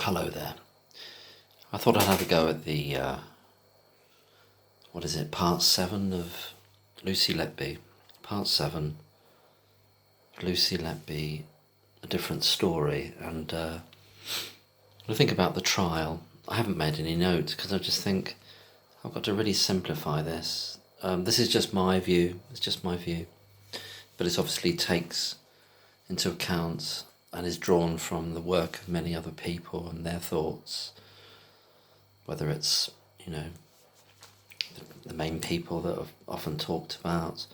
Hello there. I thought I'd have a go at the, part 7 of Lucy Letby. Part 7, Lucy Letby, A Different Story. And when I think about the trial, I haven't made any notes because I just think I've got to really simplify this. This is just my view, but it obviously takes into account and is drawn from the work of many other people and their thoughts, whether it's, the main people that I've often talked about,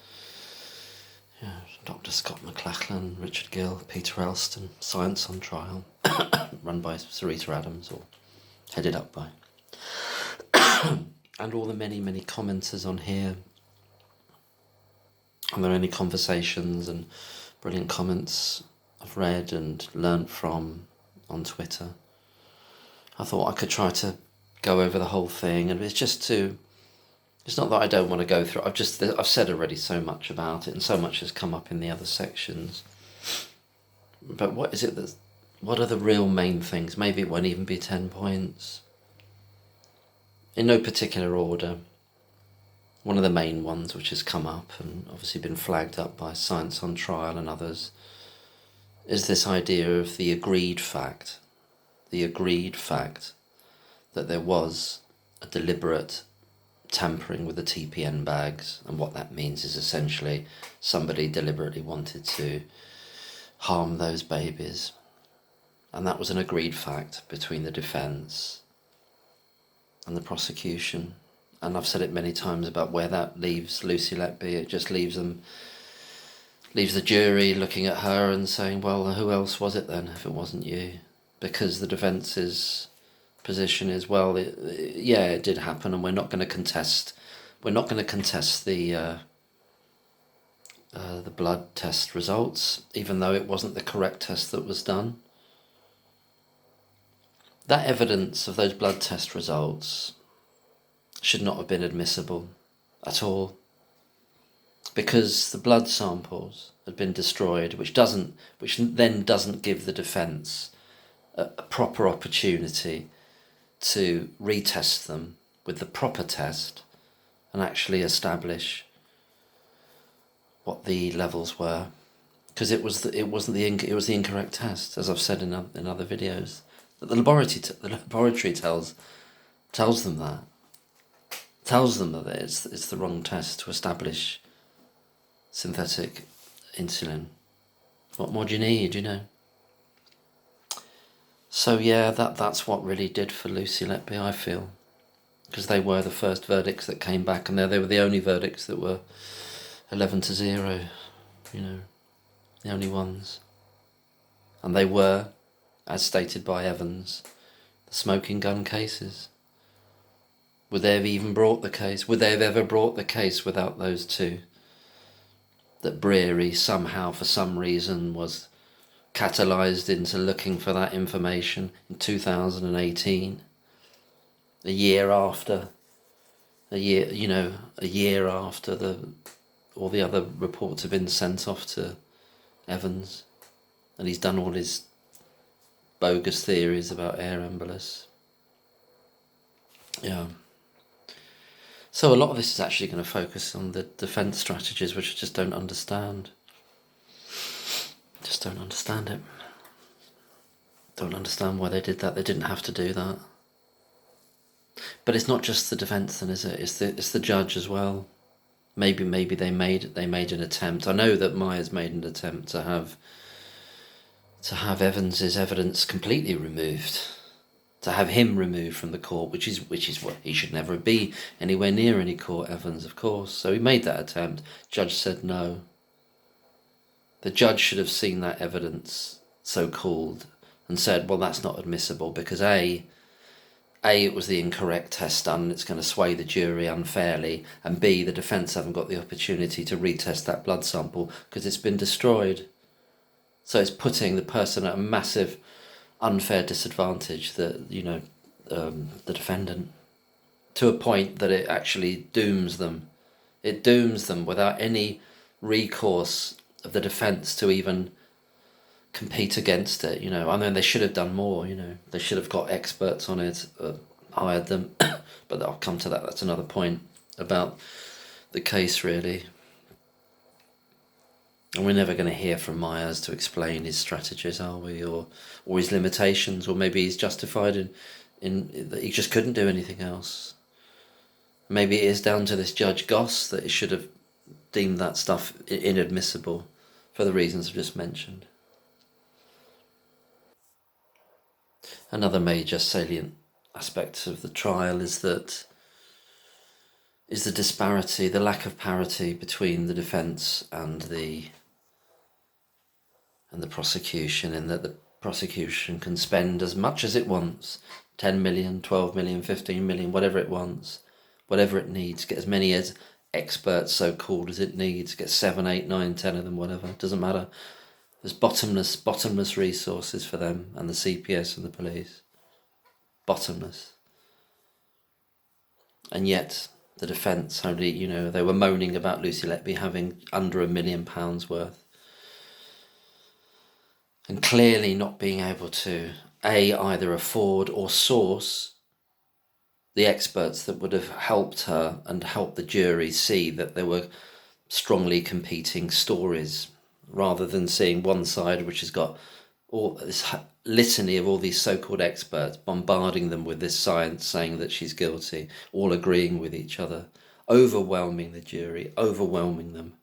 Dr. Scott McLachlan, Richard Gill, Peter Elston, Science on Trial, run by Sarita Adams or headed up by, and all the many commenters on here, and there are many conversations and brilliant comments I've read and learnt from on Twitter. I thought I could try to go over the whole thing, and it's not that I don't want to go through it, I've said already so much about it, and so much has come up in the other sections. But what are the real main things? Maybe it won't even be 10 points. In no particular order. One of the main ones which has come up and obviously been flagged up by Science on Trial and others is this idea of the agreed fact that there was a deliberate tampering with the TPN bags, and what that means is essentially somebody deliberately wanted to harm those babies, and that was an agreed fact between the defence and the prosecution. And I've said it many times about where that leaves Lucy Letby. It just leaves the jury looking at her and saying, well, who else was it then if it wasn't you? Because the defence's position is, well, it did happen, and we're not going to contest the blood test results, even though it wasn't the correct test that was done. That evidence of those blood test results should not have been admissible at all, because the blood samples had been destroyed, which then doesn't give the defence a proper opportunity to retest them with the proper test and actually establish what the levels were, because it was the incorrect test, as I've said in other videos. That the laboratory tells them that it's the wrong test to establish synthetic insulin. What more do you need, So that's what really did for Lucy Letby, I feel, because they were the first verdicts that came back, and they were the only verdicts that were 11-0, the only ones. And they were, as stated by Evans, the smoking gun cases. Would they have even brought the case? Would they have ever brought the case without those two? That Breary somehow, for some reason, was catalysed into looking for that information in 2018, a year after all the other reports have been sent off to Evans, and he's done all his bogus theories about air embolus. So a lot of this is actually going to focus on the defence strategies, which I just don't understand. Just don't understand it. Don't understand why they did that. They didn't have to do that. But it's not just the defence then, is it? It's the judge as well. Maybe they made an attempt. I know that Myers made an attempt to have Evans's evidence completely removed, to have him removed from the court, which is what he should never be anywhere near any court, Evans, of course. So he made that attempt. Judge said no. The judge should have seen that evidence, so-called, and said, well, that's not admissible because A, it was the incorrect test done, and it's going to sway the jury unfairly, and B, the defence haven't got the opportunity to retest that blood sample because it's been destroyed. So it's putting the person at a massive unfair disadvantage, the defendant, to a point that it actually dooms them. It dooms them without any recourse of the defence to even compete against it. I mean, they should have done more. They should have got experts on it, hired them. But I'll come to that. That's another point about the case, really. And we're never going to hear from Myers to explain his strategies, are we, or his limitations, or maybe he's justified in that he just couldn't do anything else. Maybe it is down to this Judge Goss that he should have deemed that stuff inadmissible for the reasons I've just mentioned. Another major salient aspect of the trial is the disparity, the lack of parity between the defence and the prosecution, in that the prosecution can spend as much as it wants, 10 million, 12 million, 15 million, whatever it wants, whatever it needs, get as many as experts so-called as it needs, get 7, 8, 9, 10 of them, whatever, it doesn't matter. There's bottomless resources for them and the CPS and the police. Bottomless. And yet the defence only, they were moaning about Lucy Letby having under £1 million worth. And clearly not being able to, either afford or source the experts that would have helped her and helped the jury see that there were strongly competing stories, rather than seeing one side which has got all this litany of all these so-called experts bombarding them with this science, saying that she's guilty, all agreeing with each other, overwhelming the jury, overwhelming them.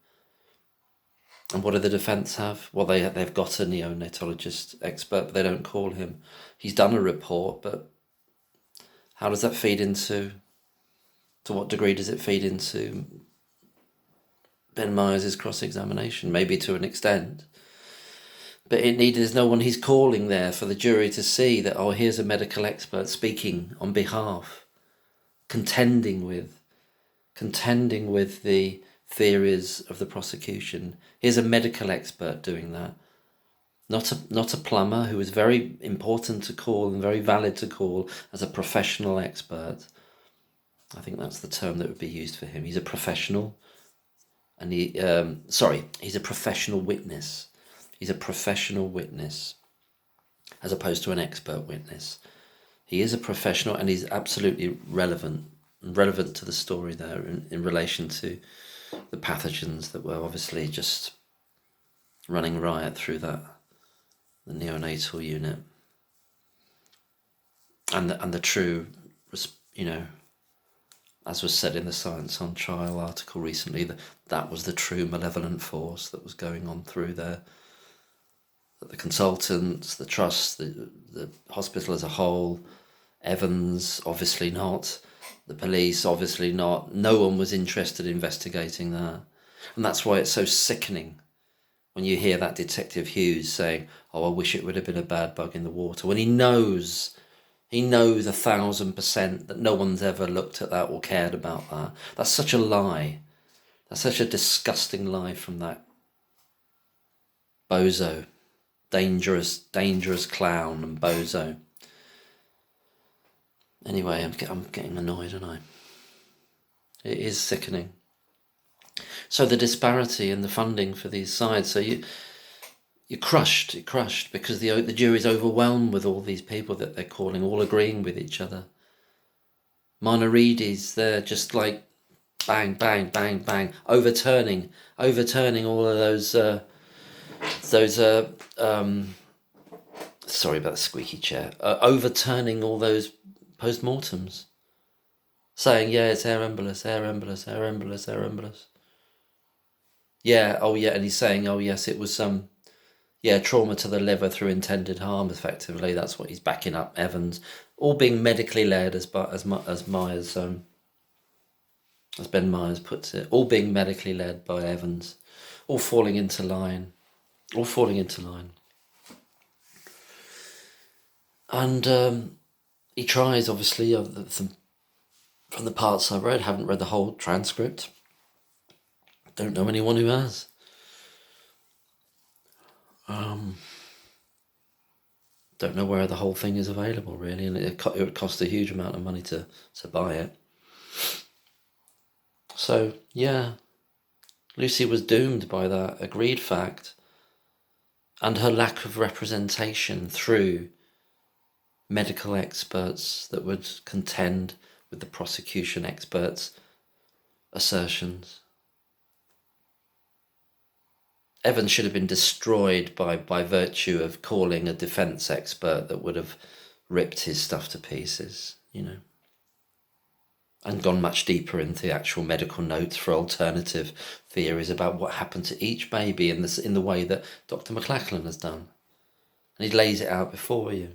And what do the defence have? Well, they've got a neonatologist expert, but they don't call him. He's done a report, but how does that feed into, to what degree does it feed into Ben Myers' cross-examination? Maybe to an extent. But there's no one he's calling there for the jury to see that, here's a medical expert speaking on behalf, contending with the theories of the prosecution. Here's a medical expert doing that. Not a plumber, who is very important to call and very valid to call as a professional expert. I think that's the term that would be used for him. He's a professional, and he's a professional witness. He's a professional witness, as opposed to an expert witness. He is a professional, and he's absolutely relevant to the story there in relation to the pathogens that were obviously just running riot through the neonatal unit, and the true, as was said in the Science on Trial article recently, that was the true malevolent force that was going on through there. That the consultants, the trust, the hospital as a whole, Evans obviously not, the police obviously not, no one was interested in investigating that. And that's why it's so sickening when you hear that Detective Hughes saying, I wish it would have been a bad bug in the water, when he knows 1,000% that no one's ever looked at that or cared about that. That's such a lie. That's such a disgusting lie from that bozo. Dangerous clown and bozo. Anyway, I'm getting annoyed, aren't I? It is sickening. So the disparity in the funding for these sides. So you're crushed because the jury's overwhelmed with all these people that they're calling, all agreeing with each other. Minorides, they're just like bang, bang, bang, bang, overturning all of those. Sorry about the squeaky chair. Overturning all those post-mortems, saying, yeah, it's air embolus. Yeah, and he's saying, yes, it was trauma to the liver through intended harm, effectively. That's what he's backing up Evans. All being medically led, as Myers, as Ben Myers puts it. All being medically led by Evans. All falling into line. And he tries, obviously, from the parts I've read, haven't read the whole transcript. Don't know anyone who has. Don't know where the whole thing is available, really, and it would cost a huge amount of money to buy it. So, yeah, Lucy was doomed by that agreed fact. and her lack of representation through medical experts that would contend with the prosecution experts' assertions. Evans should have been destroyed by virtue of calling a defence expert that would have ripped his stuff to pieces, and gone much deeper into the actual medical notes for alternative theories about what happened to each baby in the way that Dr. McLachlan has done. And he lays it out before you.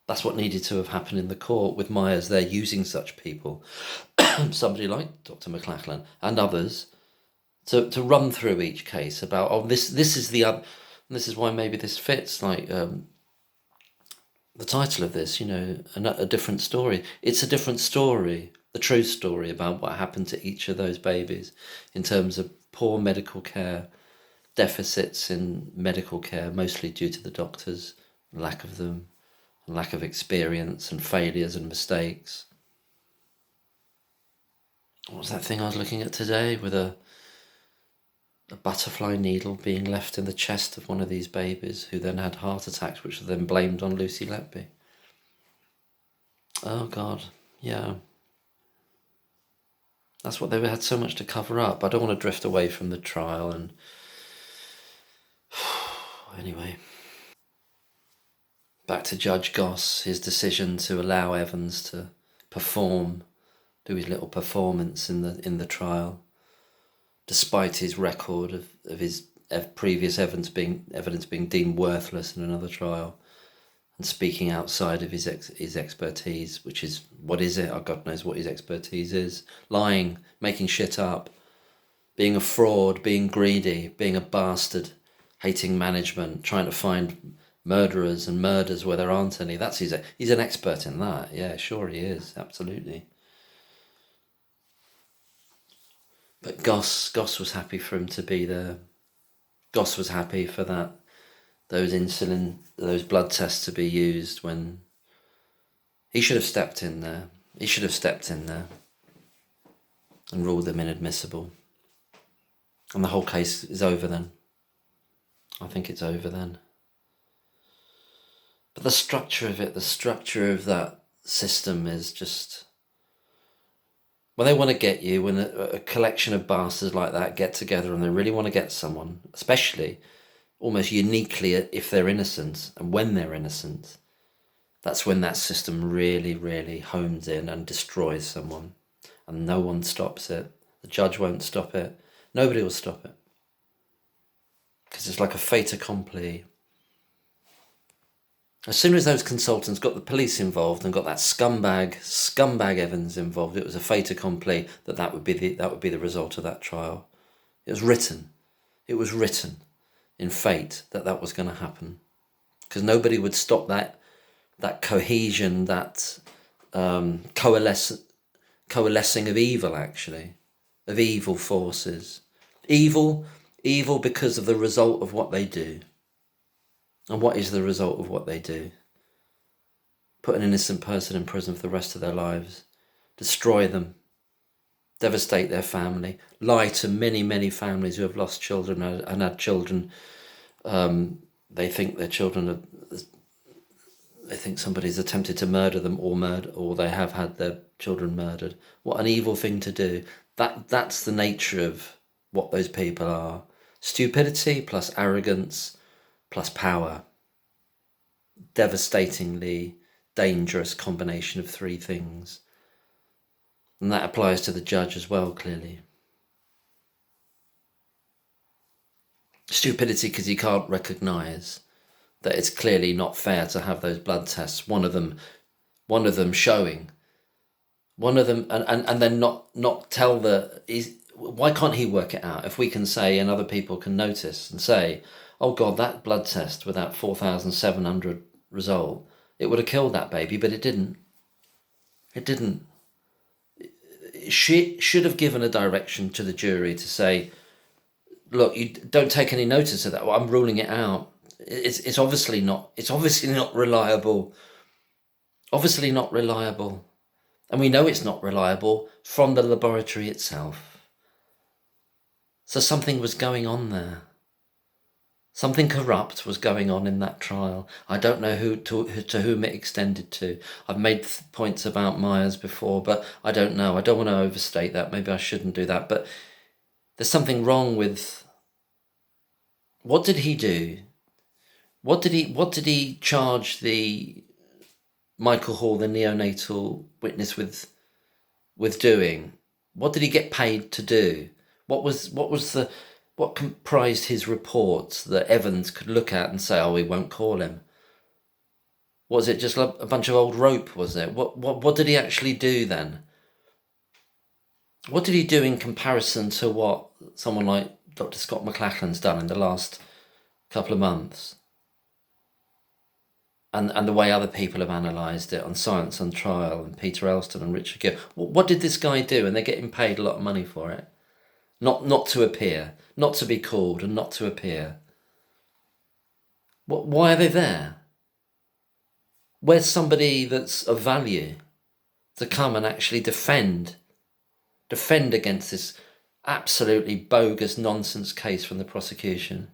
That's what needed to have happened in the court with Myers there using such people, somebody like Dr. McLachlan and others, to run through each case about, this is why maybe this fits, like the title of this, a different story. It's a different story, the true story about what happened to each of those babies in terms of poor medical care, deficits in medical care, mostly due to the doctors, lack of them, and lack of experience and failures and mistakes. What was that thing I was looking at today with a butterfly needle being left in the chest of one of these babies who then had heart attacks, which were then blamed on Lucy Letby. Oh God, yeah. That's what they had so much to cover up. I don't want to drift away from the trial and anyway. Back to Judge Goss, his decision to allow Evans to do his little performance in the trial, despite his record of his previous evidence being deemed worthless in another trial, and speaking outside of his expertise, which is, what is it? Oh, God knows what his expertise is. Lying, making shit up, being a fraud, being greedy, being a bastard, hating management, trying to find murderers and murders where there aren't any. He's an expert in that. Yeah, sure he is, absolutely. But Goss was happy for him to be there. Goss was happy for those blood tests to be used when he should have stepped in there. He should have stepped in there and ruled them inadmissible. And the whole case is over then. I think it's over then. But the structure of that system is just... When they want to get you, when a collection of bastards like that get together and they really want to get someone, especially almost uniquely if they're innocent and when they're innocent, that's when that system really, really hones in and destroys someone. And no one stops it. The judge won't stop it. Nobody will stop it. Because it's like a fait accompli. As soon as those consultants got the police involved and got that scumbag Evans involved, it was a fait accompli that would be the result of that trial. It was written in fate that was going to happen, because nobody would stop that cohesion, that coalescing of evil, actually, of evil forces, evil because of the result of what they do. And what is the result of what they do? Put an innocent person in prison for the rest of their lives, destroy them, devastate their family, lie to many, many families who have lost children and had children. They think their children they think somebody's attempted to murder them or they have had their children murdered. What an evil thing to do. That's the nature of what those people are. Stupidity plus arrogance plus power. Devastatingly dangerous combination of three things. And that applies to the judge as well, clearly. Stupidity because he can't recognise that it's clearly not fair to have those blood tests. One of them showing. One of them, and then not tell why can't he work it out? If we can say, and other people can notice and say, oh God, that blood test with that 4,700 result, it would have killed that baby, but it didn't. It didn't. She should have given a direction to the jury to say, look, you don't take any notice of that. Well, I'm ruling it out. It's obviously not reliable. Obviously not reliable. And we know it's not reliable from the laboratory itself. So something was going on there. Something corrupt was going on in that trial. I don't know to whom it extended to. I've made points about Myers before, but I don't know. I don't want to overstate that. Maybe I shouldn't do that. But there's something wrong with... What did he do? What did he charge the Michael Hall, the neonatal witness, with doing? What did he get paid to do? What comprised his report that Evans could look at and say, oh, we won't call him? Was it just a bunch of old rope, was it? What did he actually do then? What did he do in comparison to what someone like Dr. Scott McLachlan's done in the last couple of months? And the way other people have analysed it on Science on Trial and Peter Elston and Richard Gill. What did this guy do? And they're getting paid a lot of money for it. Not to appear, not to be called and not to appear. Why are they there? Where's somebody that's of value to come and actually defend against this absolutely bogus nonsense case from the prosecution?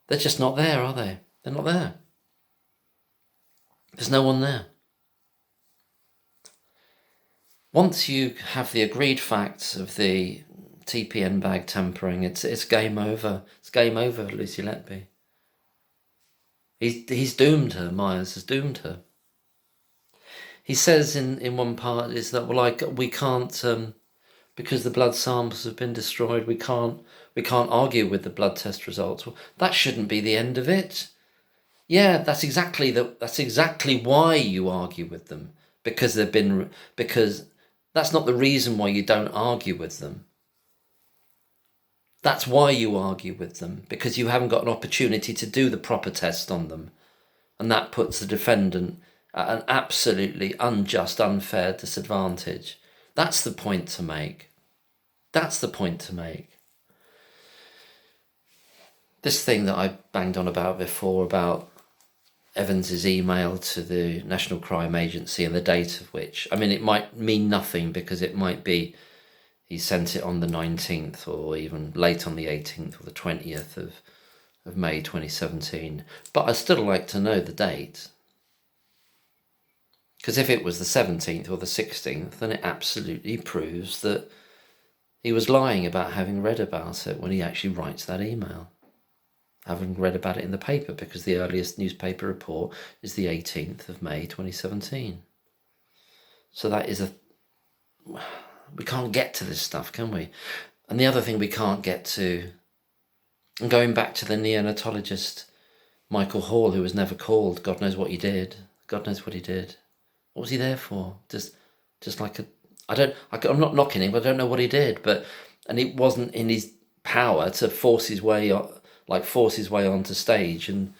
They're just not there, are they? They're not there. There's no one there. Once you have the agreed facts of the TPN bag tampering, it's game over. It's game over for Lucy Letby. He's doomed her. Myers has doomed her. He says in one part is that, well, we can't because the blood samples have been destroyed. We can't argue with the blood test results. Well, that shouldn't be the end of it. Yeah, that's exactly why you argue with them, because that's not the reason why you don't argue with them. That's why you argue with them, because you haven't got an opportunity to do the proper test on them. And that puts the defendant at an absolutely unjust, unfair disadvantage. That's the point to make. That's the point to make. This thing that I banged on about before, about Evans's email to the National Crime Agency and the date of which, I mean, it might mean nothing because it might be he sent it on the 19th or even late on the 18th or the 20th of May 2017. But I'd still like to know the date. Because if it was the 17th or the 16th, then it absolutely proves that he was lying about having read about it when he actually writes that email. Having read about it in the paper, because the earliest newspaper report is the 18th of May 2017. So that is we can't get to this stuff, can we? And the other thing we can't get to, and going back to the neonatologist Michael Hall, who was never called, God knows what he did. God knows what he did. What was he there for? Just like I'm not knocking him, but I don't know what he did. And it wasn't in his power to force his way onto stage and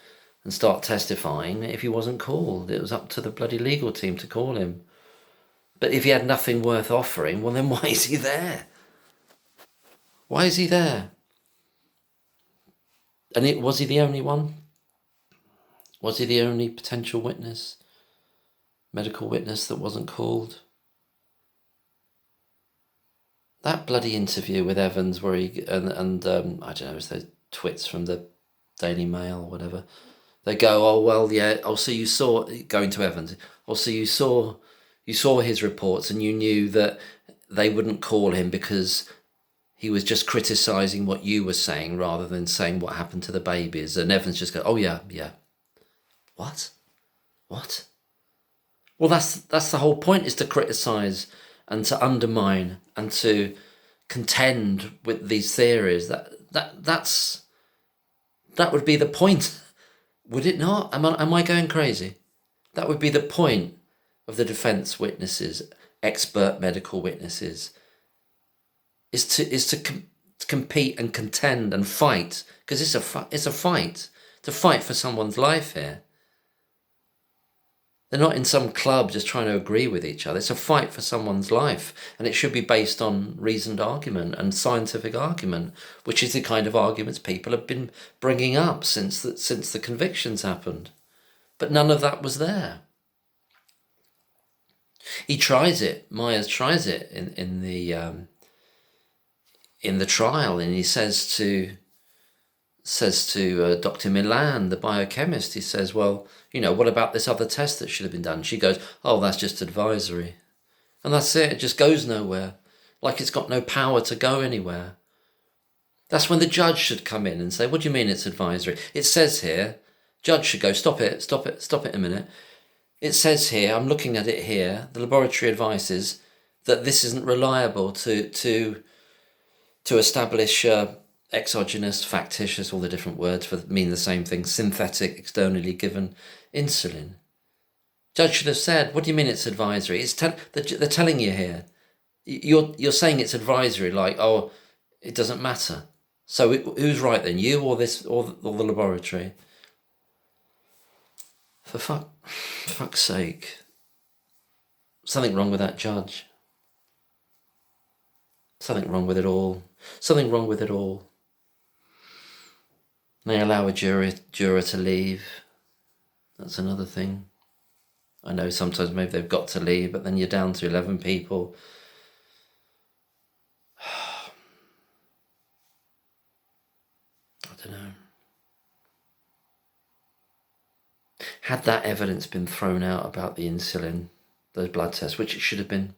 start testifying if he wasn't called. It was up to the bloody legal team to call him. But if he had nothing worth offering, well, then why is he there? Why is he there? And was he the only one? Was he the only potential witness, medical witness that wasn't called? That bloody interview with Evans where he, and I don't know, it was those twits from the Daily Mail or whatever. They go, oh, well, yeah, oh, so you saw, going to Evans, oh, so you saw his reports and you knew that they wouldn't call him because he was just criticising what you were saying rather than saying what happened to the babies. And Evans just goes, oh, yeah. What? Well, that's the whole point, is to criticise and to undermine and to contend with these theories. That would be the point, would it not? Am I going crazy? That would be the point of the defence witnesses, expert medical witnesses, is to compete and contend and fight, because it's a fight to fight for someone's life here. They're not in some club just trying to agree with each other. It's a fight for someone's life, and it should be based on reasoned argument and scientific argument, which is the kind of arguments people have been bringing up since the convictions happened. But none of that was there. He tries it. Myers tries it in the trial, and he says to says to Dr. Milan, the biochemist, he says, well, what about this other test that should have been done? She goes, oh, that's just advisory. And that's it. It just goes nowhere. Like it's got no power to go anywhere. That's when the judge should come in and say, what do you mean it's advisory? It says here, judge should go, stop it a minute. It says here, I'm looking at it here, the laboratory advises that this isn't reliable to establish exogenous, factitious, all the different words mean the same thing, synthetic, externally given insulin. Judge should have said, what do you mean it's advisory? They're telling you here. You're saying it's advisory, like, oh, it doesn't matter. So who's right then, you or the laboratory? For fuck's sake. Something wrong with that judge. Something wrong with it all. Something wrong with it all. They allow a juror to leave. That's another thing. I know sometimes maybe they've got to leave, but then you're down to 11 people. I don't know. Had that evidence been thrown out about the insulin, those blood tests, which it should have been,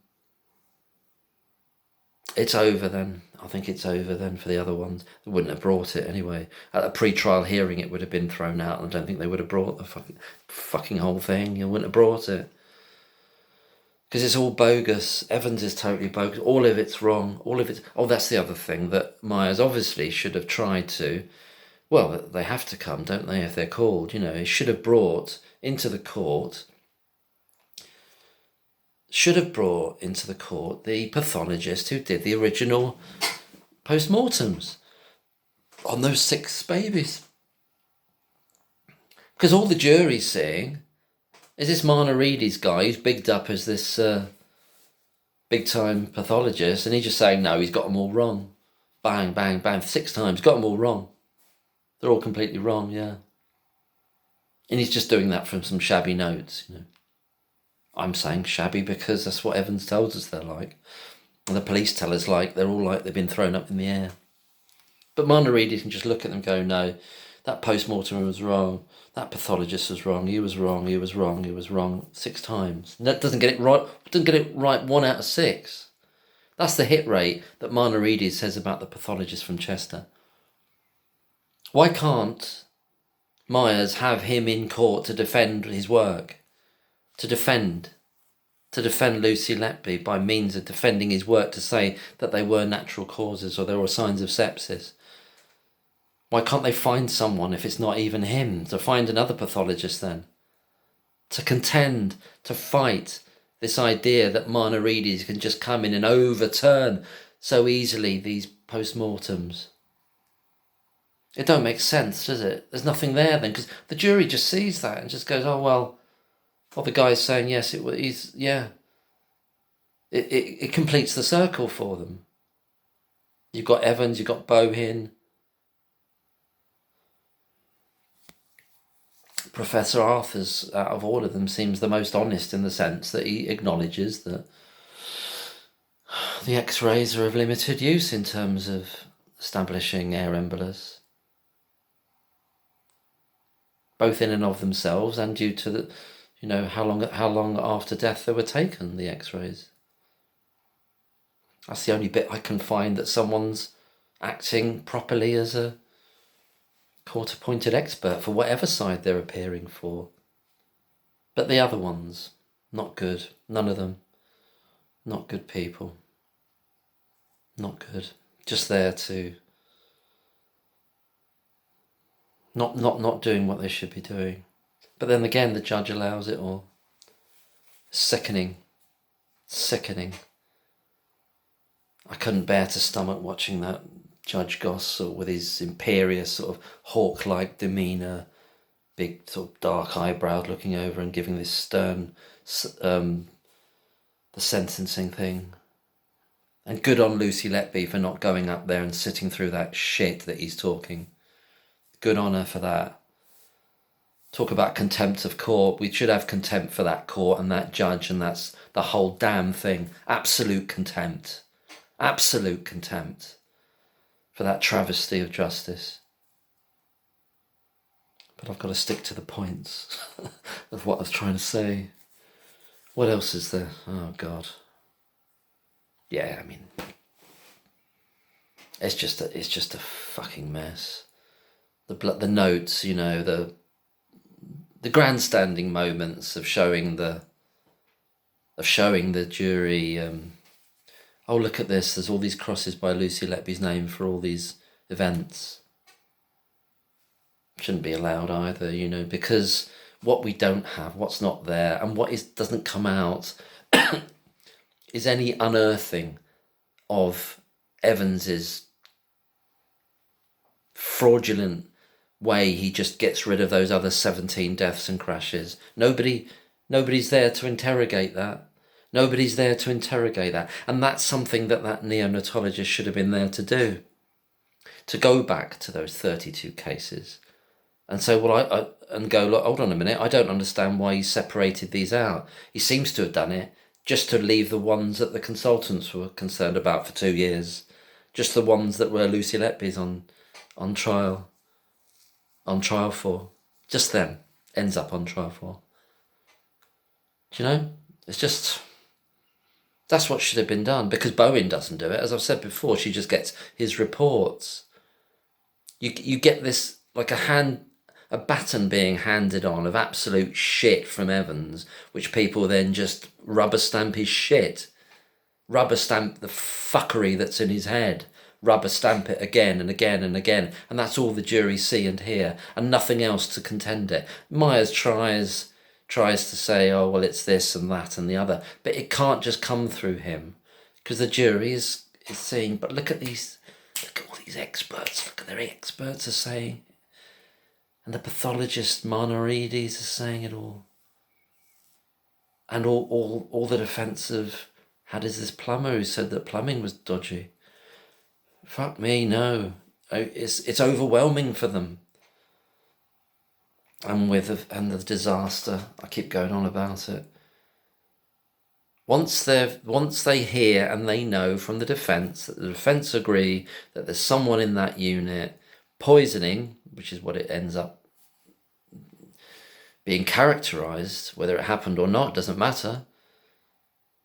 it's over then. I think it's over then for the other ones. They wouldn't have brought it anyway. At a pre-trial hearing, it would have been thrown out, and I don't think they would have brought the fucking whole thing. You wouldn't have brought it. Because it's all bogus. Evans is totally bogus. All of it's wrong. Oh, that's the other thing, that Myers obviously should have tried to. Well, they have to come, don't they, if they're called. He should have brought into the court the pathologist who did the original post-mortems on those 6 babies. Because all the jury's saying is this Marnarides guy who's bigged up as this big-time pathologist, and he's just saying, no, he's got them all wrong. Bang, bang, bang, 6 times, got them all wrong. They're all completely wrong, yeah. And he's just doing that from some shabby notes, I'm saying shabby because that's what Evans tells us they're like. And the police tell us they're all like they've been thrown up in the air. But Marnarides can just look at them and go, no, that post-mortem was wrong. That pathologist was wrong. He was wrong. He was wrong. He was wrong 6 times. And that doesn't get it right. Doesn't get it right 1 out of 6. That's the hit rate that Marnarides says about the pathologist from Chester. Why can't Myers have him in court to defend his work? To defend Lucy Letby by means of defending his work, to say that they were natural causes or there were signs of sepsis. Why can't they find someone, if it's not even him, to find another pathologist then? To contend, to fight this idea that Marnarides can just come in and overturn so easily these post-mortems. It don't make sense, does it? There's nothing there then, because the jury just sees that and just goes, oh, well, the guy's saying yes, it completes the circle for them. You've got Evans, you've got Bohin. Professor Arthur's, out of all of them, seems the most honest in the sense that he acknowledges that the X-rays are of limited use in terms of establishing air embolus, both in and of themselves and due to the, how long after death they were taken, the X-rays. That's the only bit I can find that someone's acting properly as a court-appointed expert for whatever side they're appearing for. But the other ones, not good. None of them. Not good people. Not good. Just there to not doing what they should be doing. But then again, the judge allows it all. Sickening. I couldn't bear to stomach watching that Judge Goss with his imperious sort of hawk-like demeanour, big sort of dark eyebrows looking over and giving this stern, the sentencing thing. And good on Lucy Letby for not going up there and sitting through that shit that he's talking. Good on her for that. Talk about contempt of court. We should have contempt for that court and that judge, and that's the whole damn thing. Absolute contempt. Absolute contempt for that travesty of justice. but I've got to stick to the points of what I was trying to say. What else is there? Oh God. Yeah, I mean, it's just a fucking mess. The notes, you know, the grandstanding moments of showing the jury. Oh, look at this! There's all these crosses by Lucy Letby's name for all these events. Shouldn't be allowed either, you know, because what we don't have, what's not there, and what doesn't come out is any unearthing of Evans's fraudulent way he just gets rid of those other 17 deaths and crashes. Nobody's there to interrogate that. Nobody's there to interrogate that. And that's something that neonatologist should have been there to do. To go back to those 32 cases and say, well, and go, look, hold on a minute, I don't understand why he separated these out. He seems to have done it just to leave the ones that the consultants were concerned about for 2 years. Just the ones that were Lucy Letby's on trial for. Just them ends up on trial for. Do you know? It's just, that's what should have been done, because Bowen doesn't do it. As I've said before, she just gets his reports. You get this, like a baton being handed on of absolute shit from Evans, which people then just rubber stamp his shit. Rubber stamp the fuckery that's in his head. Rubber stamp it again and again and again. And that's all the jury see and hear, and nothing else to contend it. Myers tries to say, oh, well, it's this and that and the other. But it can't just come through him, because the jury is saying, but look at all these experts. Look at their experts are saying. And the pathologist, Marnarides, is saying it all. And all the defence of, how does this plumber who said that plumbing was dodgy? Fuck me, no. It's overwhelming for them. And the disaster, I keep going on about it. Once they hear and they know from the defence that the defence agree that there's someone in that unit poisoning, which is what it ends up being characterised, whether it happened or not doesn't matter,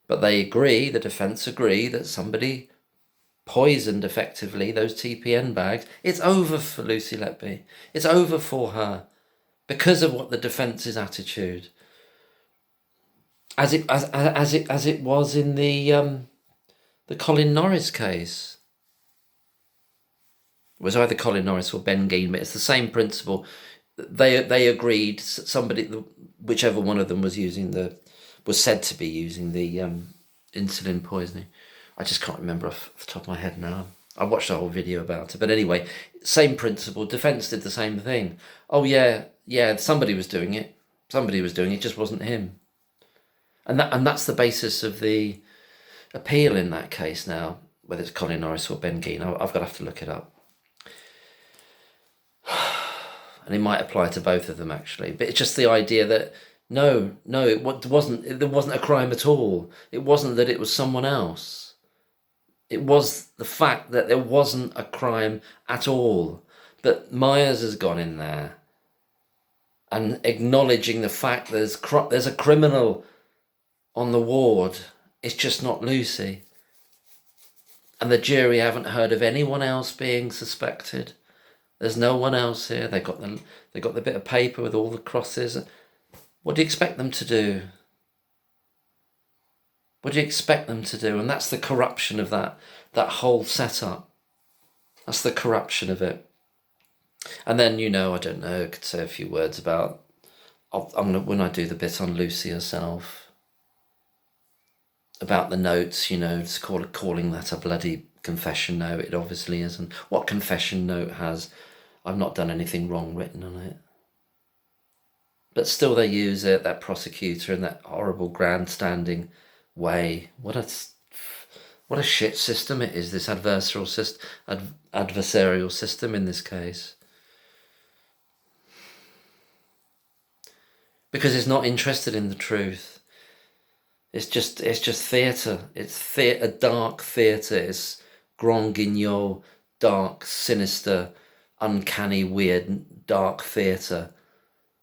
but they agree, the defence agree, that somebody poisoned effectively those TPN bags, it's over for Lucy Letby. It's over for her because of what the defence's attitude, as it was in the Colin Norris case. It was either Colin Norris or Ben Geen, but it's the same principle. They agreed, somebody, whichever one of them was said to be using the insulin poisoning. I just can't remember off the top of my head now. I watched a whole video about it. But anyway, same principle. Defence did the same thing. Oh, yeah, somebody was doing it. It just wasn't him. And that's the basis of the appeal in that case now, whether it's Colin Norris or Ben Geen. I've got to have to look it up. And it might apply to both of them, actually. But it's just the idea that, no, there wasn't a crime at all. It wasn't that it was someone else. It was the fact that there wasn't a crime at all. But Myers has gone in there and acknowledging the fact there's a criminal on the ward. It's just not Lucy. And the jury haven't heard of anyone else being suspected. There's no one else here. They got the bit of paper with all the crosses. What do you expect them to do? What do you expect them to do? And that's the corruption of that whole setup. That's the corruption of it. And then, I don't know, I could say a few words about, when I do the bit on Lucy herself, about the notes, just calling that a bloody confession note. It obviously isn't. What confession note has, I've not done anything wrong written on it? But still they use it, that prosecutor, in that horrible grandstanding way. What a shit system it is, this adversarial system in this case. Because it's not interested in the truth. It's just theatre. It's a dark theatre. It's Grand Guignol, dark, sinister, uncanny, weird, dark theatre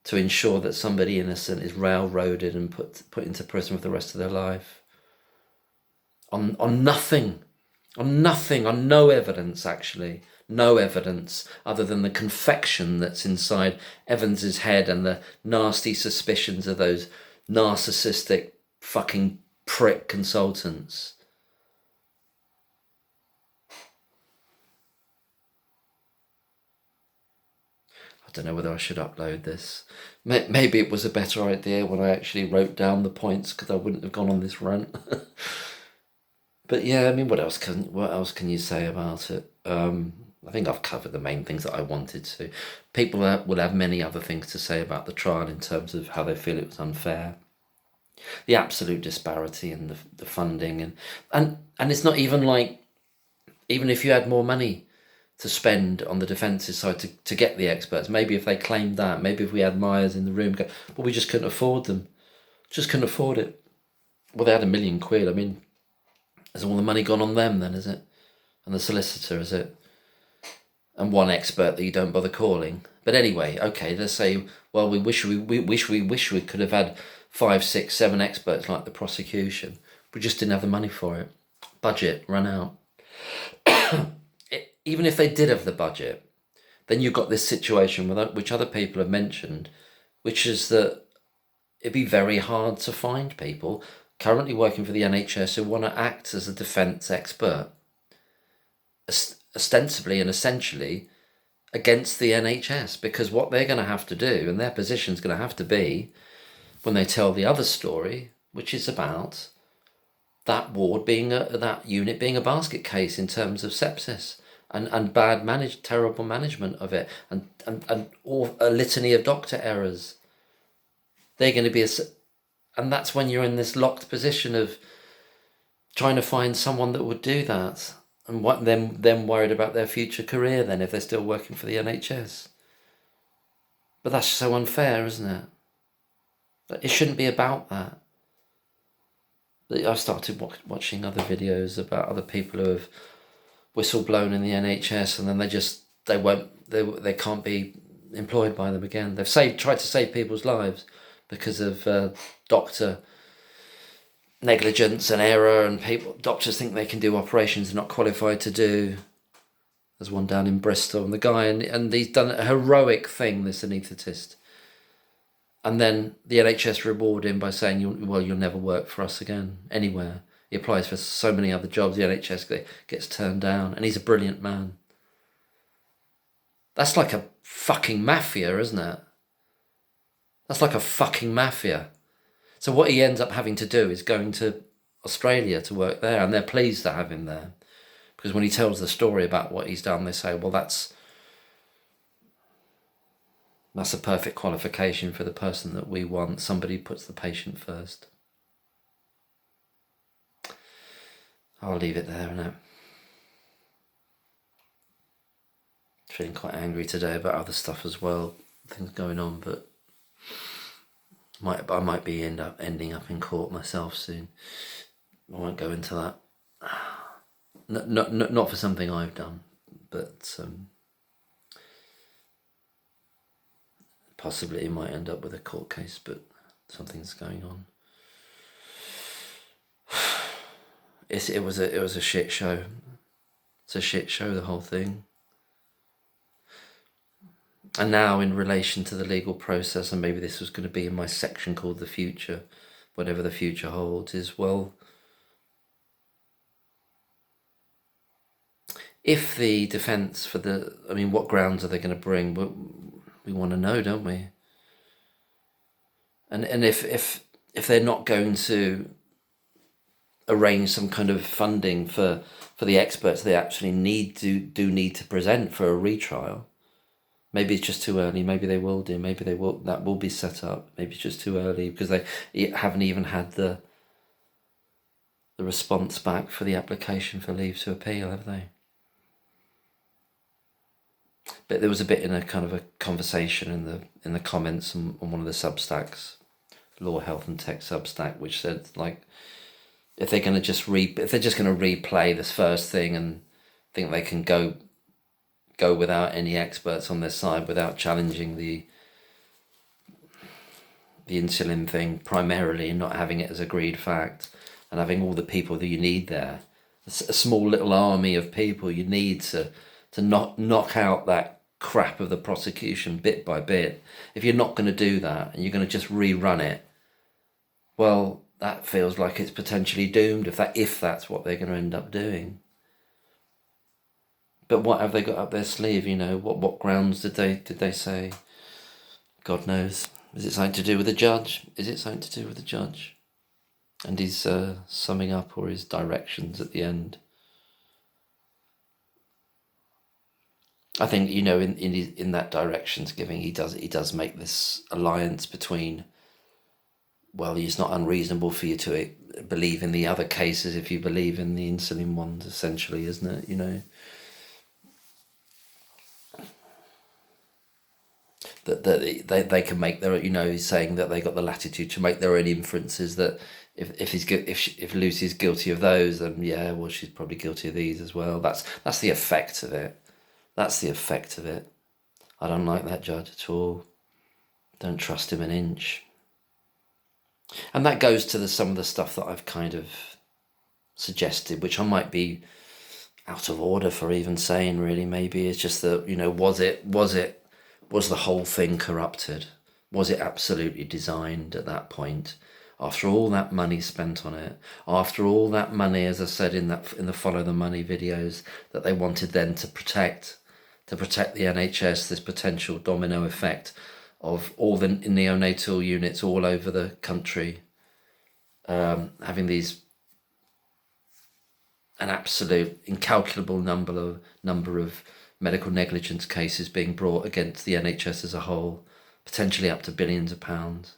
to ensure that somebody innocent is railroaded and put into prison for the rest of their life. On nothing, on no evidence actually. No evidence other than the confection that's inside Evans's head and the nasty suspicions of those narcissistic fucking prick consultants. I don't know whether I should upload this. Maybe it was a better idea when I actually wrote down the points, because I wouldn't have gone on this rant. But yeah, I mean, what else can you say about it? I think I've covered the main things that I wanted to. People will have many other things to say about the trial in terms of how they feel it was unfair, the absolute disparity in the funding, and it's not even like, even if you had more money to spend on the defence's side to get the experts, maybe if they claimed that, maybe if we had Myers in the room, but we just couldn't afford them, just couldn't afford it. Well, they had £1 million. I mean, has all the money gone on them then, is it? And the solicitor, is it? And one expert that you don't bother calling. But anyway, okay, let's say, well, we wish we could have had 5, 6, 7 experts like the prosecution. We just didn't have the money for it. Budget run out. Even if they did have the budget, then you've got this situation which other people have mentioned, which is that it'd be very hard to find people currently working for the NHS who want to act as a defence expert, ostensibly and essentially against the NHS, because what they're going to have to do, and their position is going to have to be, when they tell the other story, which is about that ward being that unit being a basket case in terms of sepsis and terrible management of it, and or a litany of doctor errors. They're going to be and that's when you're in this locked position of trying to find someone that would do that, and what them worried about their future career then if they're still working for the NHS. But that's so unfair, isn't it? It shouldn't be about that. I've started watching other videos about other people who have whistleblown in the NHS, and then they can't be employed by them again. They've tried to save people's lives because of doctor negligence and error, and doctors think they can do operations they're not qualified to do. There's one down in Bristol, and the guy, and he's done a heroic thing, this anaesthetist. And then the NHS reward him by saying, you'll never work for us again, anywhere. He applies for so many other jobs, the NHS gets turned down, and he's a brilliant man. That's like a fucking mafia, isn't it? That's like a fucking mafia. So what he ends up having to do is going to Australia to work there, and they're pleased to have him there. Because when he tells the story about what he's done, they say, well, that's a perfect qualification for the person that we want. Somebody puts the patient first. I'll leave it there, innit? Feeling quite angry today about other stuff as well, things going on, but I might be ending up in court myself soon. I won't go into that. Not for something I've done, but possibly it might end up with a court case, but something's going on. It was a shit show. It's a shit show, the whole thing. And now, in relation to the legal process, and maybe this was going to be in my section called The Future, whatever the future holds, is, well, if the defence what grounds are they going to bring? We want to know, don't we? And if they're not going to arrange some kind of funding for the experts they actually need to present for a retrial, maybe it's just too early. Maybe they will do. Maybe that will be set up. Maybe it's just too early because they haven't even had the response back for the application for leave to appeal, have they? But there was a bit in a kind of a conversation in the comments on one of the Substacks, Law, Health and Tech Substack, which said, like, if they're going to replay this first thing and think they can go without any experts on their side, without challenging the the insulin thing primarily, and not having it as agreed fact, and having all the people that you need there, a small little army of people you need to knock out that crap of the prosecution bit by bit. If you're not going to do that and you're going to just rerun it, well, that feels like it's potentially doomed if that's what they're going to end up doing. But what have they got up their sleeve? What grounds did they say? God knows. Is it something to do with the judge? And his summing up or his directions at the end? I think, in that directions giving, he does make this alliance between, well, it's not unreasonable for you to believe in the other cases if you believe in the insulin ones, essentially, isn't it? That they can make their, he's saying that they got the latitude to make their own inferences, that if Lucy's guilty of those, then yeah, well, she's probably guilty of these as well. That's the effect of it. I don't like that judge at all. Don't trust him an inch. And that goes to some of the stuff that I've kind of suggested, which I might be out of order for even saying, really. Maybe it's just that, was the whole thing corrupted? Was it absolutely designed at that point? After all that money spent on it, after all that money, as I said in the Follow the Money videos, that they wanted then to protect the NHS, this potential domino effect of all the neonatal units all over the country having an absolute incalculable number of medical negligence cases being brought against the NHS as a whole, potentially up to billions of pounds,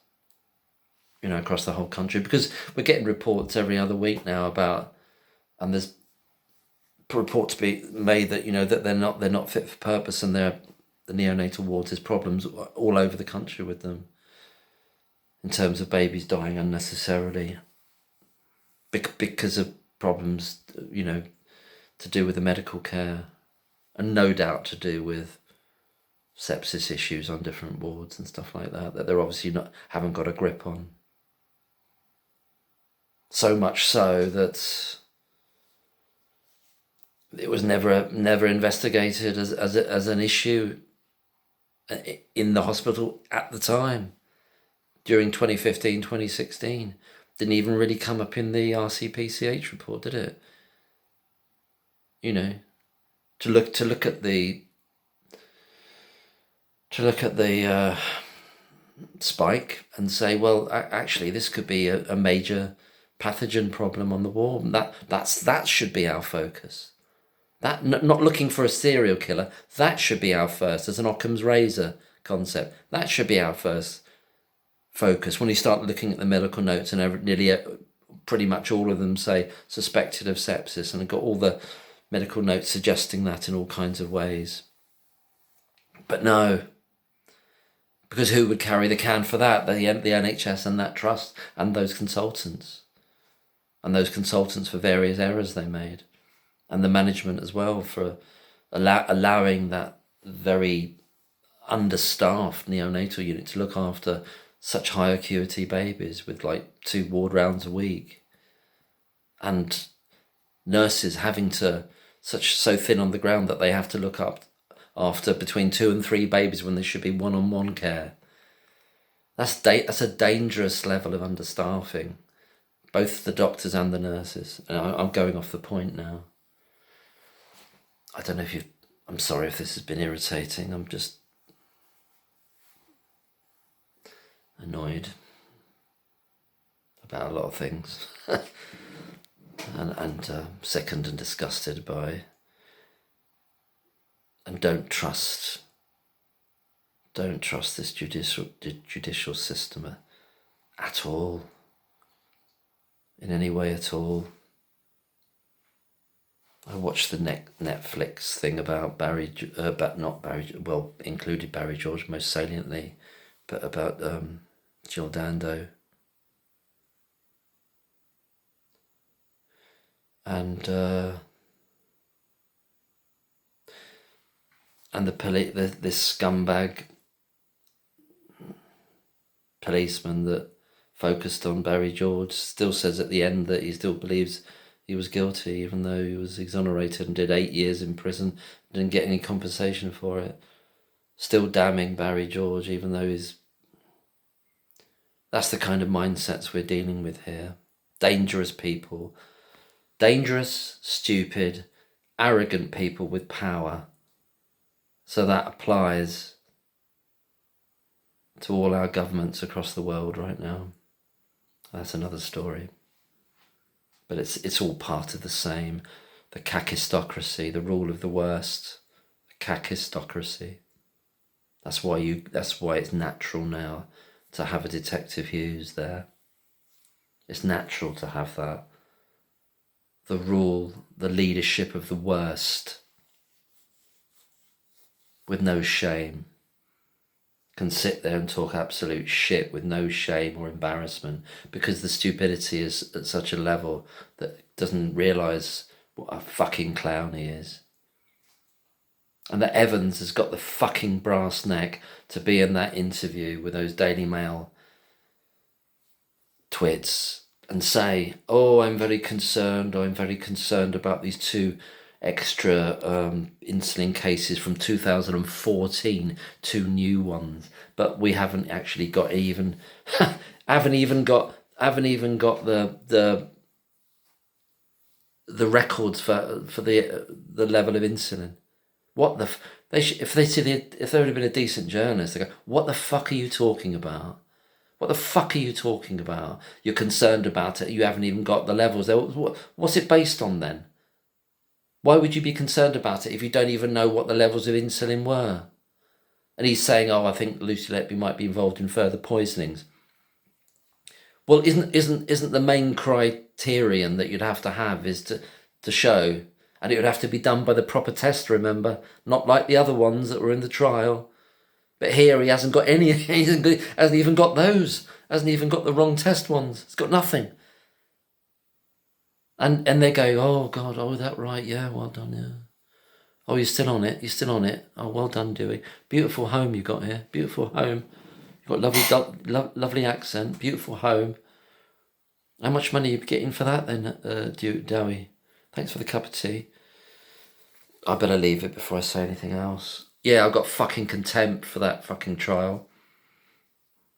across the whole country. Because we're getting reports every other week now about, and there's reports to be made that, that they're not fit for purpose, and the neonatal wards, there's problems all over the country with them in terms of babies dying unnecessarily because of problems, to do with the medical care, and no doubt to do with sepsis issues on different wards and stuff like that they're obviously haven't got a grip on. So much so that it was never investigated as an issue in the hospital at the time. During 2015, 2016, didn't even really come up in the RCPCH report, did it? To look at the spike and say, well, actually, this could be a major pathogen problem on the ward. That should be our focus. That not looking for a serial killer. That should be our first, as an Occam's razor concept. That should be our first focus. When you start looking at the medical notes, and nearly pretty much all of them say suspected of sepsis, and I've got all the medical notes suggesting that in all kinds of ways. But no, because who would carry the can for that? The NHS and that trust and those consultants. And those consultants for various errors they made. And the management as well for allowing that very understaffed neonatal unit to look after such high acuity babies with like 2 ward rounds a week. And nurses having to so thin on the ground that they have to look up after between 2 and 3 babies when there should be one-on-one care. That's a dangerous level of understaffing, both the doctors and the nurses. And I'm going off the point now. I don't know I'm sorry if this has been irritating. I'm just annoyed about a lot of things. and sickened and disgusted by, and don't trust this judicial system at all, in any way at all. I watched the Netflix thing about included Barry George most saliently, but about Jill Dando. And this scumbag policeman that focused on Barry George still says at the end that he still believes he was guilty, even though he was exonerated and did 8 years in prison, didn't get any compensation for it. Still damning Barry George, even though he's... That's the kind of mindsets we're dealing with here. Dangerous people. Dangerous, stupid, arrogant people with power. So that applies to all our governments across the world right now. That's another story. But it's all part of the same. The kakistocracy, the rule of the worst. The kakistocracy. That's why it's natural now to have a Detective Hughes there. It's natural to have that. The rule, the leadership of the worst, with no shame, can sit there and talk absolute shit with no shame or embarrassment, because the stupidity is at such a level that doesn't realise what a fucking clown he is. And that Evans has got the fucking brass neck to be in that interview with those Daily Mail twits and say, oh, I'm very concerned about these 2 extra insulin cases from 2014, 2 new ones, but we haven't actually got even haven't even got the records for the level of insulin. What the if there would have been a decent journalist, they go, what the fuck are you talking about? What the fuck are you talking about? You're concerned about it. You haven't even got the levels. What's it based on then? Why would you be concerned about it if you don't even know what the levels of insulin were? And he's saying, oh, I think Lucy Letby might be involved in further poisonings. Well, isn't the main criterion that you'd have to have is to show, and it would have to be done by the proper test, remember? Not like the other ones that were in the trial. But here he hasn't got any, he hasn't even got those. Hasn't even got the wrong test ones. It's got nothing. And they go, oh God, oh that right, yeah, well done, yeah. Oh, you're still on it. Oh, well done, Dewey. Beautiful home you got here. Beautiful home. You've got lovely accent. Beautiful home. How much money are you getting for that then, Dewey? Thanks for the cup of tea. I better leave it before I say anything else. Yeah, I've got fucking contempt for that fucking trial.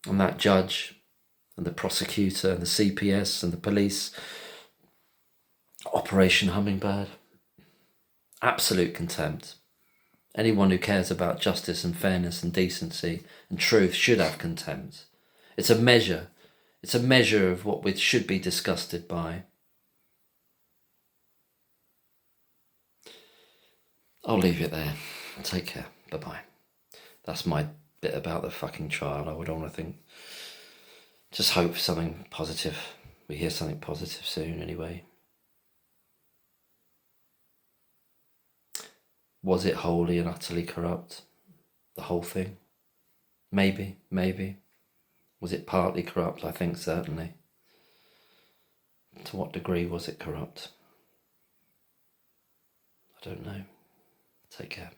And that judge, and the prosecutor, and the CPS, and the police. Operation Hummingbird. Absolute contempt. Anyone who cares about justice and fairness and decency and truth should have contempt. It's a measure. It's a measure of what we should be disgusted by. I'll leave it there. Take care. Bye-bye. That's my bit about the fucking trial. I would want to think. Just hope for something positive. We hear something positive soon anyway. Was it wholly and utterly corrupt? The whole thing? Maybe. Was it partly corrupt? I think certainly. To what degree was it corrupt? I don't know. Take care.